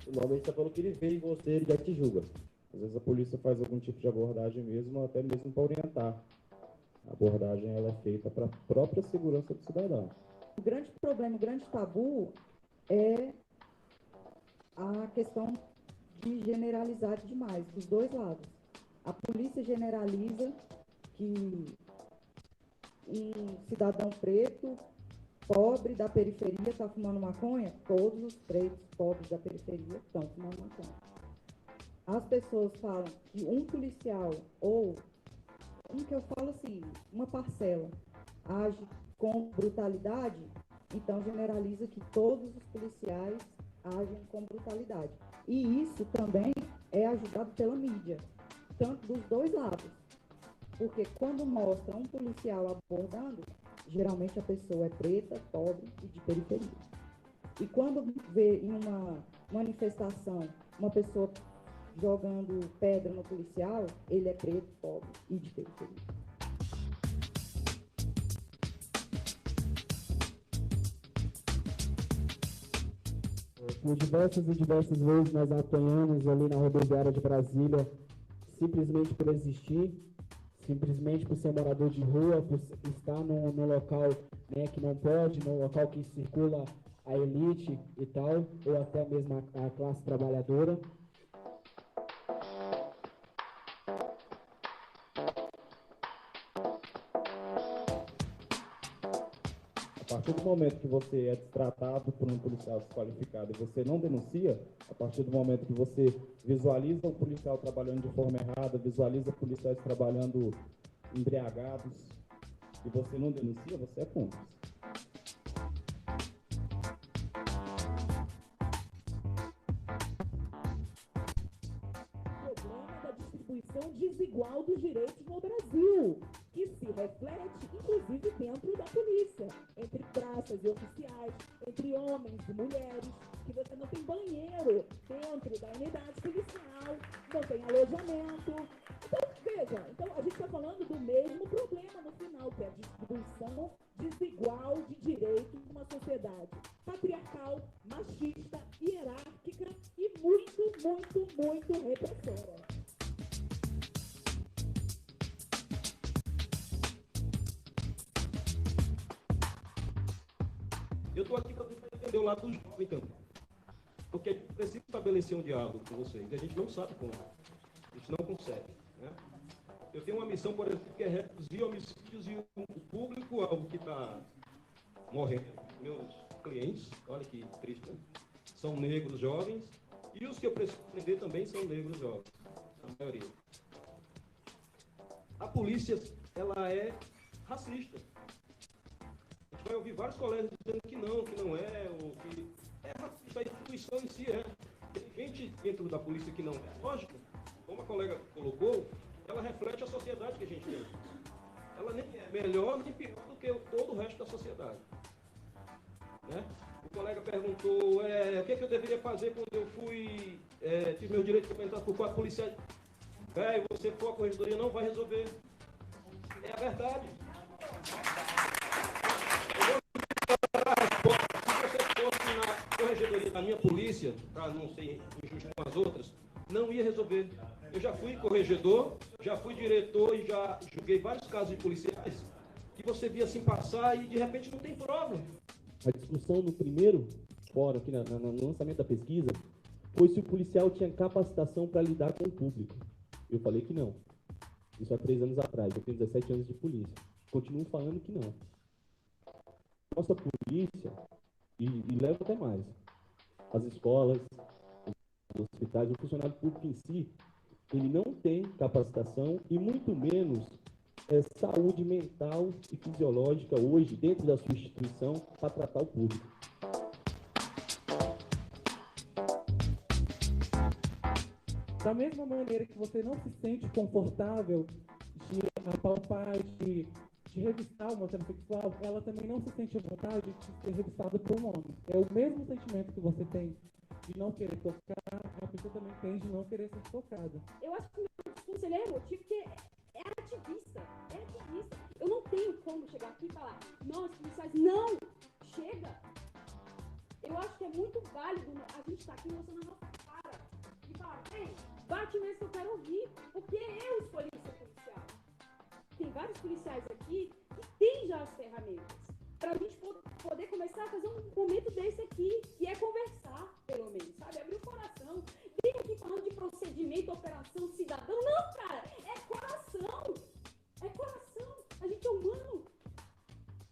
normalmente é pelo que ele vê em você, ele já te julga. Às vezes a polícia faz algum tipo de abordagem mesmo, até mesmo para orientar. A abordagem ela é feita para a própria segurança do cidadão. O grande problema, o grande tabu é a questão de generalizar demais, dos dois lados. A polícia generaliza que um cidadão preto, pobre, da periferia, está fumando maconha. Todos os pretos pobres da periferia estão fumando maconha. As pessoas falam que um policial, ou que eu falo assim, uma parcela, age com brutalidade, então generaliza que todos os policiais agem com brutalidade. E isso também é ajudado pela mídia, tanto dos dois lados. Porque quando mostra um policial abordando, geralmente a pessoa é preta, pobre e de periferia. E quando vê em uma manifestação uma pessoa jogando pedra no policial, ele é preto, pobre e de periferia. Por diversas e diversas vezes nós apanhamos ali na rodoviária de Brasília, simplesmente por existir, simplesmente por ser morador de rua, por estar num local, né, que não pode, num local que circula a elite e tal, ou até mesmo a classe trabalhadora. A partir do momento que você é tratado por um policial desqualificado e você não denuncia, a partir do momento que você visualiza o policial trabalhando de forma errada, visualiza policiais trabalhando embriagados, e você não denuncia, você é cúmplice. O problema da distribuição desigual dos direitos no Brasil, que se reflete, inclusive, dentro da polícia, entre praças e oficiais, entre homens e mulheres, que você não tem banheiro dentro da unidade policial, não tem alojamento. Então, veja, a gente está falando do mesmo problema no final, que é a distribuição desigual de direitos numa sociedade patriarcal, machista, hierárquica e muito, muito, muito repressora. Eu estou aqui para tentar entender o lado do jovem também. Porque a gente precisa estabelecer um diálogo com vocês. A gente não sabe como. A gente não consegue. Né? Eu tenho uma missão, por exemplo, que é reduzir homicídios e o público-alvo que está morrendo. Meus clientes, olha que triste, né? São negros jovens. E os que eu preciso prender também são negros jovens. A maioria. A polícia, ela é racista. A gente vai ouvir vários colegas dizendo que não é, ou que é racista, a instituição em si é. Tem gente dentro da polícia que não é. Lógico, como a colega colocou, ela reflete a sociedade que a gente tem. Ela nem é melhor nem pior do que todo o resto da sociedade. Né? O colega perguntou o que eu deveria fazer quando eu tive meu direito comentado por 4 policiais. Você for à corregedoria, não vai resolver. É a verdade. Se você fosse na corregedoria da minha polícia, para não ser injusto com as outras, não ia resolver. Eu já fui corregedor, já fui diretor e já julguei vários casos de policiais que você via assim passar e de repente não tem prova. A discussão no primeiro fórum, aqui no lançamento da pesquisa, foi se o policial tinha capacitação para lidar com o público. Eu falei que não. Isso há 3 anos atrás, eu tenho 17 anos de polícia. Continuo falando que não. Nossa polícia, e leva até mais, as escolas, os hospitais, o funcionário público em si, ele não tem capacitação e muito menos saúde mental e fisiológica hoje dentro da sua instituição para tratar o público. Da mesma maneira que você não se sente confortável de apalpar, de revistar uma transexual, ela também não se sente à vontade de ser revistada por um homem. É o mesmo sentimento que você tem de não querer tocar, a pessoa também tem de não querer ser tocada. Eu acho que o meu discurso é emotivo porque é ativista. Eu não tenho como chegar aqui e falar, nós policiais, não, chega. Eu acho que é muito válido a gente estar aqui mostrando a nossa cara e falar, bate nesse que eu quero ouvir, porque eu escolhi ser policial. Tem vários policiais aqui que têm já as ferramentas para a gente poder começar a fazer um momento desse aqui, e é conversar, pelo menos, sabe? Abrir o coração. Vem aqui falando de procedimento, operação, cidadão. Não, cara, é coração. É coração. A gente é humano.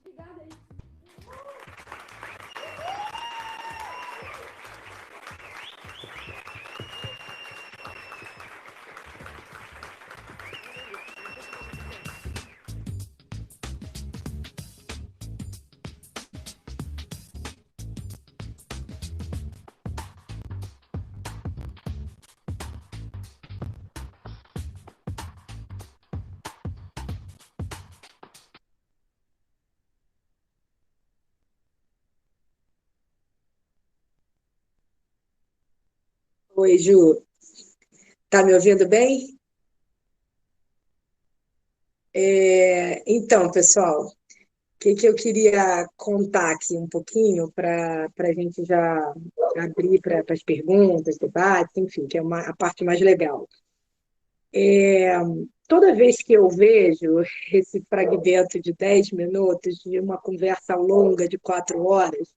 Obrigada aí. Oi, Ju. Tá me ouvindo bem? Então, pessoal, o que eu queria contar aqui um pouquinho para a gente já abrir para as perguntas, debates, enfim, que é a parte mais legal. Toda vez que eu vejo esse fragmento de 10 minutos de uma conversa longa de 4 horas,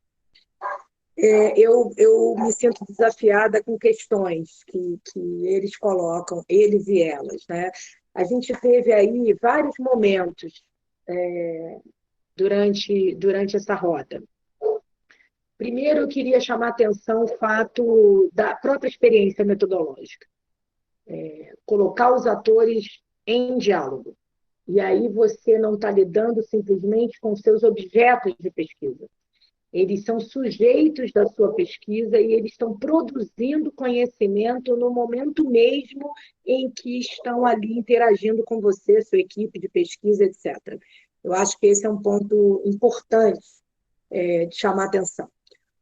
eu me sinto desafiada com questões que eles colocam, eles e elas, né? A gente teve aí vários momentos durante essa roda. Primeiro, eu queria chamar a atenção o fato da própria experiência metodológica, colocar os atores em diálogo. E aí você não está lidando simplesmente com seus objetos de pesquisa. Eles são sujeitos da sua pesquisa e eles estão produzindo conhecimento no momento mesmo em que estão ali interagindo com você, sua equipe de pesquisa, etc. Eu acho que esse é um ponto importante de chamar a atenção.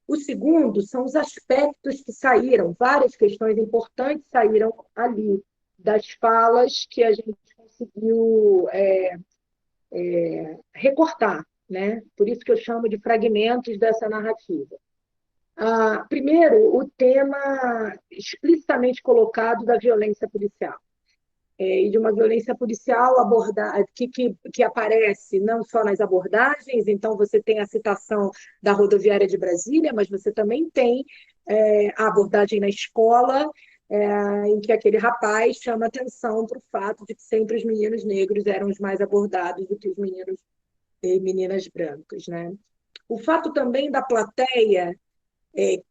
O segundo são os aspectos que saíram, várias questões importantes saíram ali, das falas que a gente conseguiu recortar, né? Por isso que eu chamo de fragmentos dessa narrativa. Primeiro, o tema explicitamente colocado da violência policial. E de uma violência policial que aparece não só nas abordagens, então você tem a citação da rodoviária de Brasília, mas você também tem a abordagem na escola, em que aquele rapaz chama atenção para o fato de que sempre os meninos negros eram os mais abordados do que os meninos e meninas brancas, né? O fato também da plateia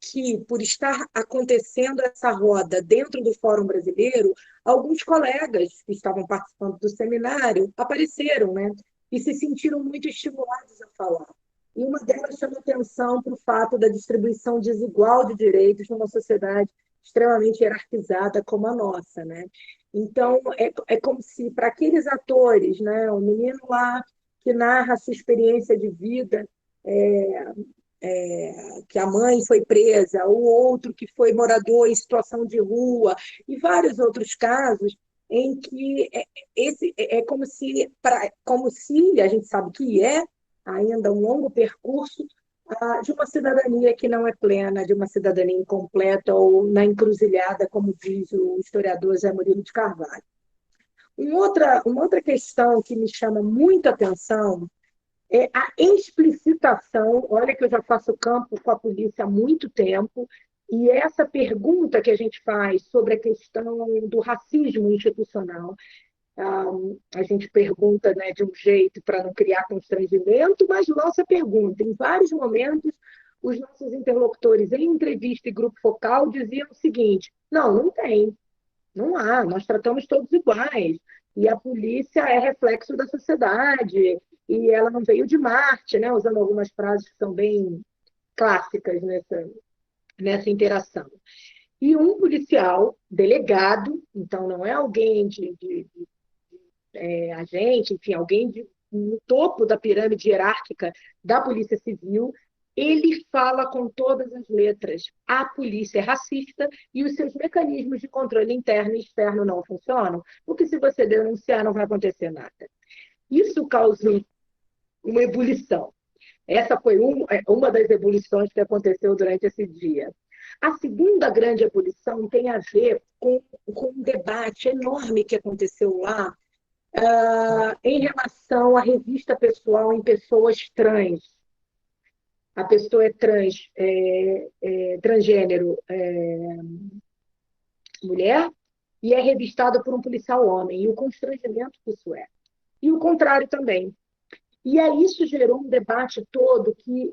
que, por estar acontecendo essa roda dentro do Fórum Brasileiro, alguns colegas que estavam participando do seminário apareceram, né? E se sentiram muito estimulados a falar. E uma delas chama atenção para o fato da distribuição desigual de direitos numa sociedade extremamente hierarquizada como a nossa, né? Então, é como se, para aqueles atores, né, o menino lá que narra a sua experiência de vida, que a mãe foi presa, o outro que foi morador em situação de rua, e vários outros casos em que como se a gente sabe que ainda um longo percurso de uma cidadania que não é plena, de uma cidadania incompleta ou na encruzilhada, como diz o historiador Zé Murilo de Carvalho. Uma outra questão que me chama muita atenção é a explicitação. Olha que eu já faço campo com a polícia há muito tempo, e essa pergunta que a gente faz sobre a questão do racismo institucional, a gente pergunta, né, de um jeito para não criar constrangimento, mas nossa pergunta, em vários momentos, os nossos interlocutores em entrevista e grupo focal diziam o seguinte: não tem, não há, nós tratamos todos iguais, e a polícia é reflexo da sociedade, e ela não veio de Marte, né? Usando algumas frases que são bem clássicas nessa interação. E um policial delegado, então não é alguém agente, enfim, alguém no topo da pirâmide hierárquica da Polícia Civil, ele fala com todas as letras: a polícia é racista e os seus mecanismos de controle interno e externo não funcionam, porque se você denunciar não vai acontecer nada. Isso causou uma ebulição. Essa foi uma das ebulições que aconteceu durante esse dia. A segunda grande ebulição tem a ver com um debate enorme que aconteceu lá em relação à revista pessoal em pessoas trans. A pessoa é transgênero, mulher, e é revistada por um policial homem, e o constrangimento que isso é. E o contrário também. E aí isso gerou um debate todo que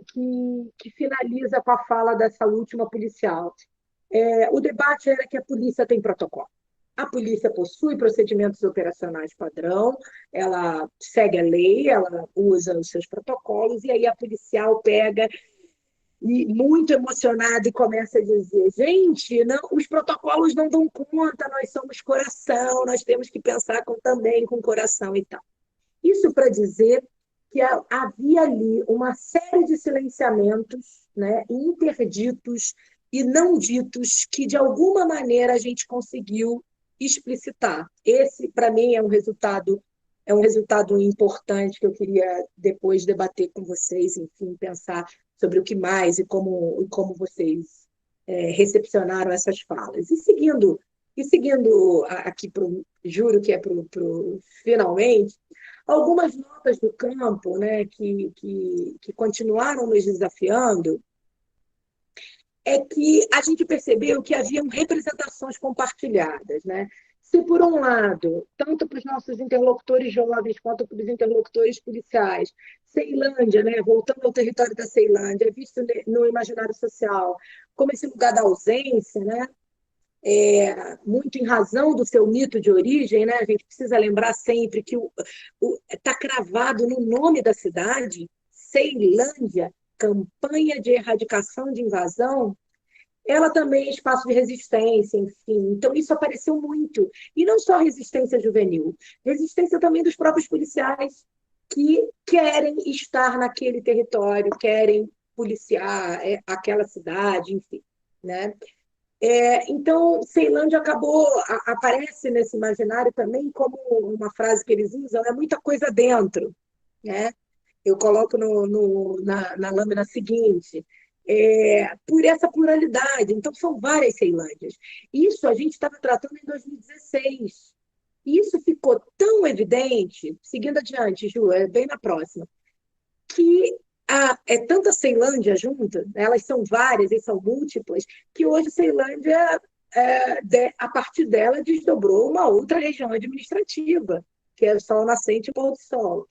finaliza com a fala dessa última policial. O debate era que a polícia tem protocolo. A polícia possui procedimentos operacionais padrão, ela segue a lei, ela usa os seus protocolos, e aí a policial pega, e muito emocionada, e começa a dizer: gente, não, os protocolos não dão conta, nós somos coração, nós temos que pensar também com coração e tal. Isso para dizer que havia ali uma série de silenciamentos, né, interditos, e não ditos que, de alguma maneira, a gente conseguiu explicitar. Esse, para mim, é um resultado importante que eu queria depois debater com vocês, enfim, pensar sobre o que mais e como vocês recepcionaram essas falas. E seguindo aqui juro que é para o finalmente, algumas notas do campo, né, que continuaram nos desafiando, é que a gente percebeu que haviam representações compartilhadas, né? Se, por um lado, tanto para os nossos interlocutores jovens quanto para os interlocutores policiais, Ceilândia, né, voltando ao território da Ceilândia, é visto no imaginário social como esse lugar da ausência, né? Muito em razão do seu mito de origem, né? A gente precisa lembrar sempre que está cravado no nome da cidade, Ceilândia, campanha de erradicação de invasão, ela também é espaço de resistência, enfim. Então, isso apareceu muito. E não só resistência juvenil, resistência também dos próprios policiais que querem estar naquele território, querem policiar aquela cidade, enfim, né? Então, Ceilândia aparece nesse imaginário também como uma frase que eles usam, é muita coisa dentro, né? Eu coloco na lâmina seguinte, por essa pluralidade. Então, são várias Ceilândias. Isso a gente estava tratando em 2016. E isso ficou tão evidente, seguindo adiante, Ju, bem na próxima, que é tanta Ceilândia junta, elas são várias e são múltiplas, que hoje Ceilândia, a partir dela, desdobrou uma outra região administrativa, que é o Sol Nascente e Pôr do Sol.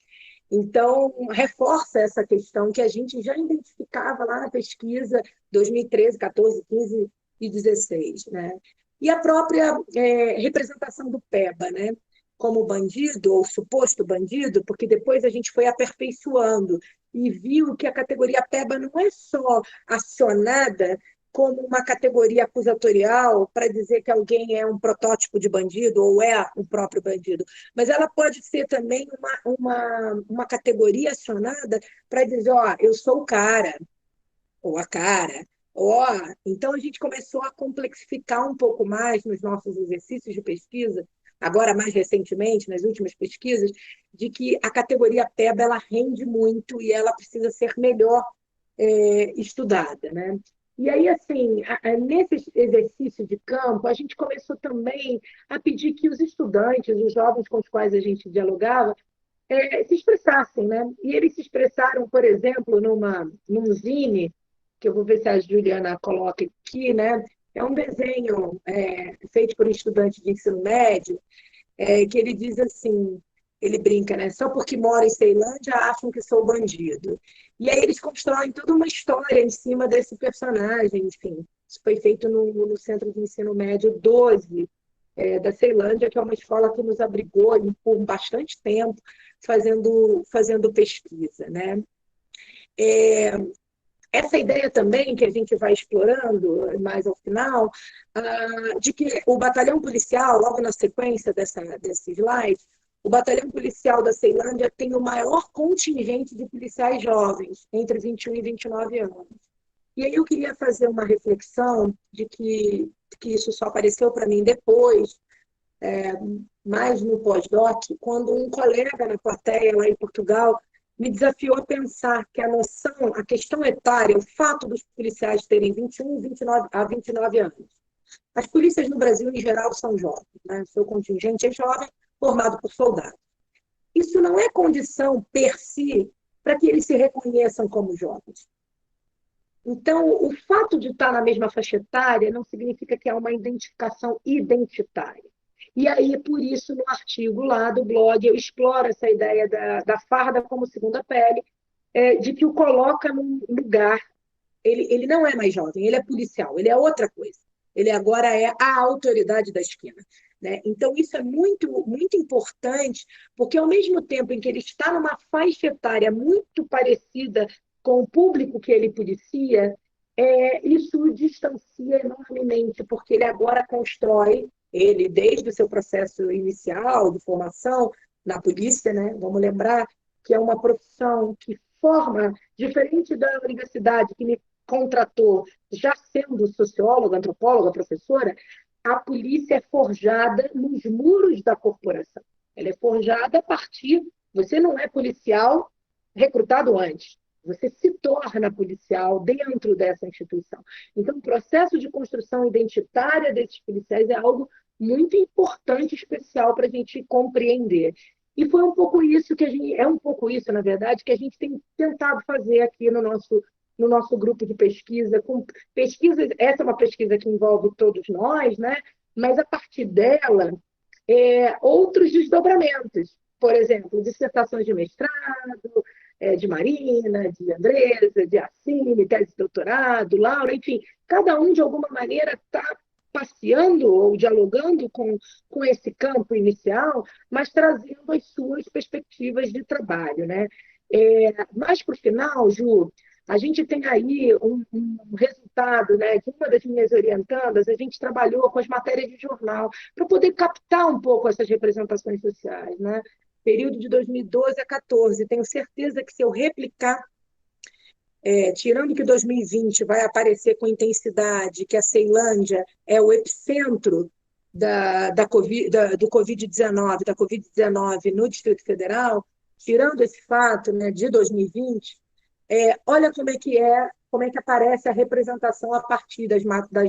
Então, reforça essa questão que a gente já identificava lá na pesquisa 2013, 14, 15 e 16. Né? E a própria representação do PEBA, né? Como bandido, ou suposto bandido, porque depois a gente foi aperfeiçoando e viu que a categoria PEBA não é só acionada como uma categoria acusatorial para dizer que alguém é um protótipo de bandido ou é o próprio bandido, mas ela pode ser também uma categoria acionada para dizer, ó, eu sou o cara, ou a cara, ó. Então a gente começou a complexificar um pouco mais nos nossos exercícios de pesquisa, agora mais recentemente, nas últimas pesquisas, de que a categoria PEBA ela rende muito e ela precisa ser melhor estudada, né? E aí, assim, nesse exercício de campo, a gente começou também a pedir que os estudantes, os jovens com os quais a gente dialogava, se expressassem, né? E eles se expressaram, por exemplo, num zine, que eu vou ver se a Juliana coloca aqui, né? É um desenho feito por um estudante de ensino médio, que ele diz assim, ele brinca, né? Só porque mora em Ceilândia acham que sou bandido. E aí eles constroem toda uma história em cima desse personagem, enfim. Isso foi feito no Centro de Ensino Médio 12 da Ceilândia, que é uma escola que nos abrigou por bastante tempo fazendo pesquisa, né? Essa ideia também, que a gente vai explorando mais ao final, de que o batalhão policial, logo na sequência desse slide, o batalhão policial da Ceilândia tem o maior contingente de policiais jovens, entre 21 e 29 anos. E aí eu queria fazer uma reflexão de que isso só apareceu para mim depois, mais no pós-doc, quando um colega na plateia lá em Portugal me desafiou a pensar que a questão etária, o fato dos policiais terem 21 a 29 anos. As polícias no Brasil, em geral, são jovens, né? Seu contingente é jovem, formado por soldados. Isso não é condição, per si, para que eles se reconheçam como jovens. Então, o fato de estar na mesma faixa etária não significa que há uma identificação identitária. E aí, por isso, no artigo lá do blog, eu exploro essa ideia da farda como segunda pele, de que o coloca num lugar. Ele não é mais jovem, ele é policial, ele é outra coisa. Ele agora é a autoridade da esquina. Né? Então, isso é muito, muito importante, porque ao mesmo tempo em que ele está numa faixa etária muito parecida com o público que ele policia, isso o distancia enormemente, porque ele agora constrói, ele desde o seu processo inicial de formação na polícia, né? Vamos lembrar que é uma profissão que forma, diferente da universidade, que me contratou, já sendo socióloga, antropóloga, professora, a polícia é forjada nos muros da corporação. Ela é forjada a partir... Você não é policial recrutado antes. Você se torna policial dentro dessa instituição. Então, o processo de construção identitária desses policiais é algo muito importante, especial para a gente compreender. E foi um pouco isso que a gente... É um pouco isso, na verdade, que a gente tem tentado fazer aqui no nosso grupo de pesquisa. Com pesquisas, essa é uma pesquisa que envolve todos nós, né? Mas, a partir dela, outros desdobramentos. Por exemplo, dissertações de mestrado, de Marina, de Andresa, de Assine, tese de doutorado, Laura, enfim, cada um, de alguma maneira, está passeando ou dialogando com esse campo inicial, mas trazendo as suas perspectivas de trabalho, né? Mas, para o final, Ju, a gente tem aí um resultado, né, de uma das minhas orientandas. A gente trabalhou com as matérias de jornal para poder captar um pouco essas representações sociais, né? Período de 2012 a 2014. Tenho certeza que, se eu replicar, tirando que 2020 vai aparecer com intensidade, que a Ceilândia é o epicentro do Covid-19 no Distrito Federal, tirando esse fato, né, de 2020, olha como é que aparece a representação a partir das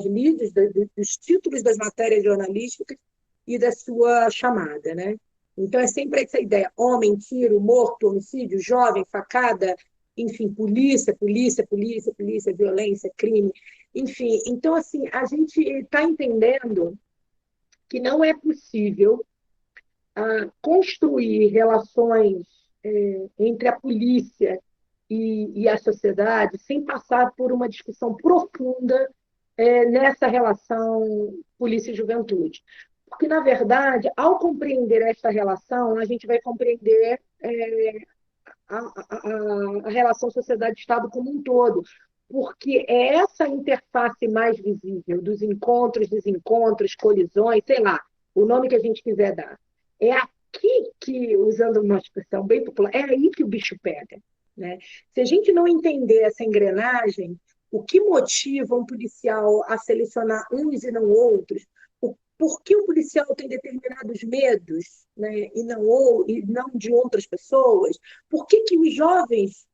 lides, dos títulos das matérias jornalísticas e da sua chamada, né? Então, é sempre essa ideia: homem, tiro, morto, homicídio, jovem, facada, enfim, polícia, violência, crime, enfim. Então, assim, a gente está entendendo que não é possível construir relações entre a polícia e a sociedade sem passar por uma discussão profunda nessa relação polícia e juventude. Porque, na verdade, ao compreender esta relação, a gente vai compreender a relação sociedade-Estado como um todo, porque é essa interface mais visível dos encontros, desencontros, colisões, sei lá, o nome que a gente quiser dar. É aqui que, usando uma expressão bem popular, é aí que o bicho pega, né? Se a gente não entender essa engrenagem, o que motiva um policial a selecionar uns e não outros, por que o policial tem determinados medos, né, e não de outras pessoas, por que os jovens,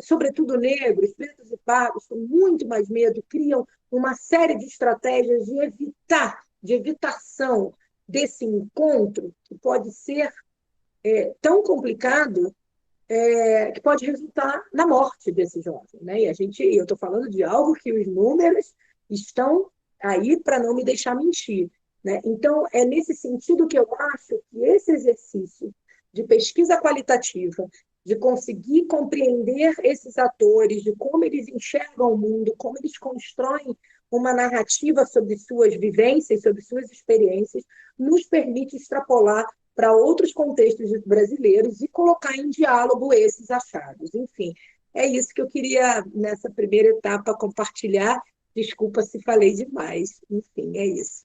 sobretudo negros, pretos e pardos, com muito mais medo, criam uma série de estratégias de evitação desse encontro, que pode ser tão complicado, que pode resultar na morte desse jovem, né? E eu estou falando de algo que os números estão aí para não me deixar mentir, né? Então, é nesse sentido que eu acho que esse exercício de pesquisa qualitativa, de conseguir compreender esses atores, de como eles enxergam o mundo, como eles constroem uma narrativa sobre suas vivências, sobre suas experiências, nos permite extrapolar para outros contextos brasileiros e colocar em diálogo esses achados. Enfim, é isso que eu queria, nessa primeira etapa, compartilhar. Desculpa se falei demais. Enfim, é isso.